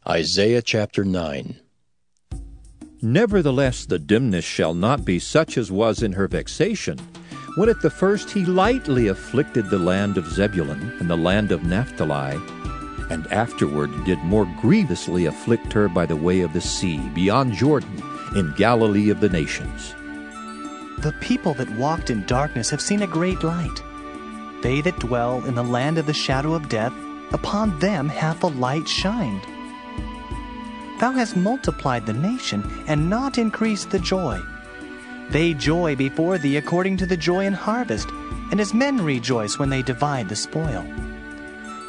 Isaiah chapter 9. Nevertheless the dimness shall not be such as was in her vexation, when at the first he lightly afflicted the land of Zebulun and the land of Naphtali, and afterward did more grievously afflict her by the way of the sea, beyond Jordan, in Galilee of the nations. The people that walked in darkness have seen a great light. They that dwell in the land of the shadow of death, upon them hath a light shined. Thou hast multiplied the nation, and not increased the joy. They joy before thee according to the joy in harvest, and as men rejoice when they divide the spoil.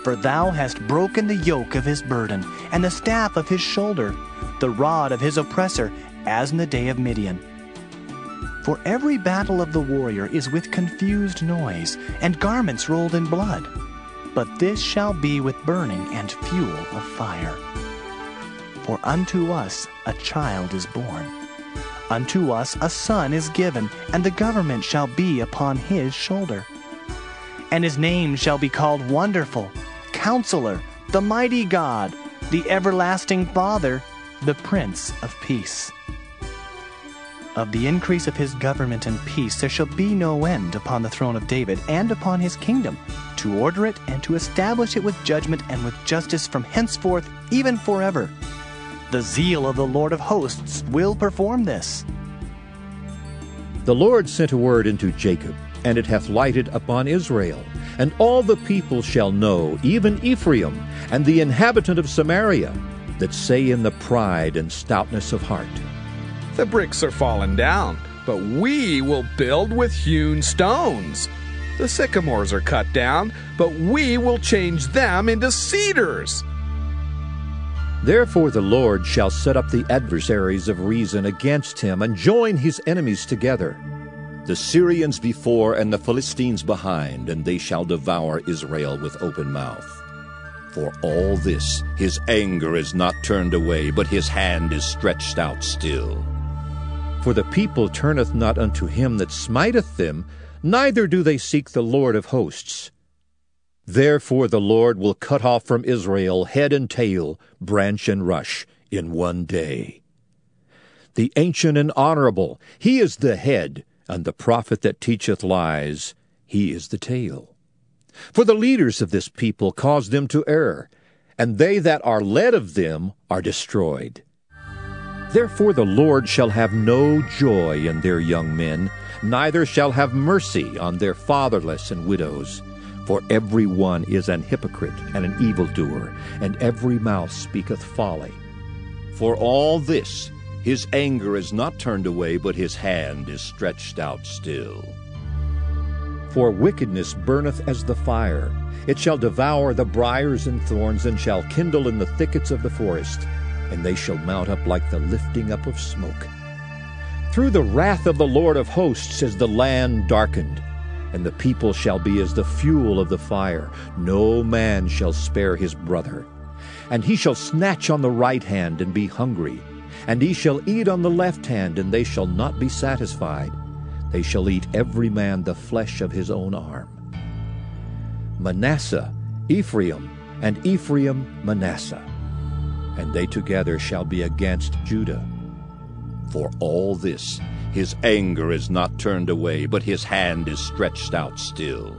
For thou hast broken the yoke of his burden, and the staff of his shoulder, the rod of his oppressor, as in the day of Midian. For every battle of the warrior is with confused noise, and garments rolled in blood. But this shall be with burning and fuel of fire. For unto us a child is born, unto us a son is given, and the government shall be upon his shoulder. And his name shall be called Wonderful, Counselor, the Mighty God, the Everlasting Father, the Prince of Peace. Of the increase of his government and peace there shall be no end upon the throne of David and upon his kingdom, to order it and to establish it with judgment and with justice from henceforth even forever. The zeal of the Lord of hosts will perform this. The Lord sent a word into Jacob, and it hath lighted upon Israel. And all the people shall know, even Ephraim, and the inhabitant of Samaria, that say in the pride and stoutness of heart, The bricks are fallen down, but we will build with hewn stones. The sycamores are cut down, but we will change them into cedars. Therefore the Lord shall set up the adversaries of reason against him, and join his enemies together, the Syrians before and the Philistines behind, and they shall devour Israel with open mouth. For all this his anger is not turned away, but his hand is stretched out still. For the people turneth not unto him that smiteth them, neither do they seek the Lord of hosts. Therefore the Lord will cut off from Israel head and tail, branch and rush, in one day. The ancient and honorable, he is the head, and the prophet that teacheth lies, he is the tail. For the leaders of this people cause them to err, and they that are led of them are destroyed. Therefore the Lord shall have no joy in their young men, neither shall have mercy on their fatherless and widows. For every one is an hypocrite and an evildoer, and every mouth speaketh folly. For all this his anger is not turned away, but his hand is stretched out still. For wickedness burneth as the fire. It shall devour the briars and thorns, and shall kindle in the thickets of the forest, and they shall mount up like the lifting up of smoke. Through the wrath of the Lord of hosts is the land darkened, and the people shall be as the fuel of the fire. No man shall spare his brother. And he shall snatch on the right hand and be hungry, and he shall eat on the left hand, and they shall not be satisfied. They shall eat every man the flesh of his own arm. Manasseh, Ephraim, and Ephraim, Manasseh, and they together shall be against Judah. For all this his anger is not turned away, but his hand is stretched out still.